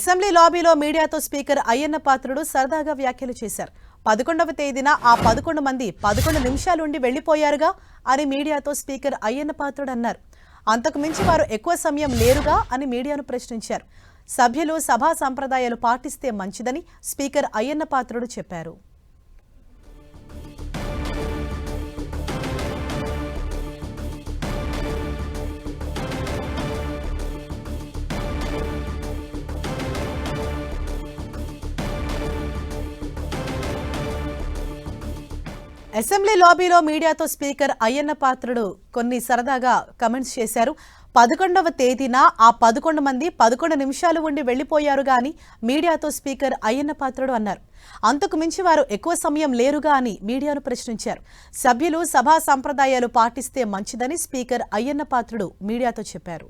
Assembly లాబీలో మీడియాతో speaker Ayyanna Patrudu సరదాగా వ్యాఖ్యలు చేశారు. 11వ తేదీన ఆ 11 మంది 11 నిమిషాలు ఉండి వెళ్లిపోయారుగా అని మీడియాతో స్పీకర్ అయ్యన్న పాత్రుడు అన్నారు. అంతకు మించి వారు ఎక్కువ సమయం లేరుగా అని మీడియాను ప్రశ్నించారు. సభ్యులు సభా సంప్రదాయాలు పాటిస్తే మంచిదని స్పీకర్ అయ్యన్న పాత్రుడు చెప్పారు. అసెంబ్లీ లాబీలో మీడియాతో స్పీకర్ అయ్యన్న పాత్రుడు కొన్ని సరదాగా కమెంట్స్ చేశారు. 11వ తేదీన ఆ 11 మంది 11 నిమిషాలు ఉండి వెళ్లిపోయారుగా అని మీడియాతో స్పీకర్ అయ్యన్న పాత్రుడు అన్నారు. అంతకు మించి వారు ఎక్కువ సమయం లేరుగా అని మీడియాను ప్రశ్నించారు. సభ్యులు సభా సంప్రదాయాలు పాటిస్తే మంచిదని స్పీకర్ అయ్యన్న పాత్రుడు మీడియాతో చెప్పారు.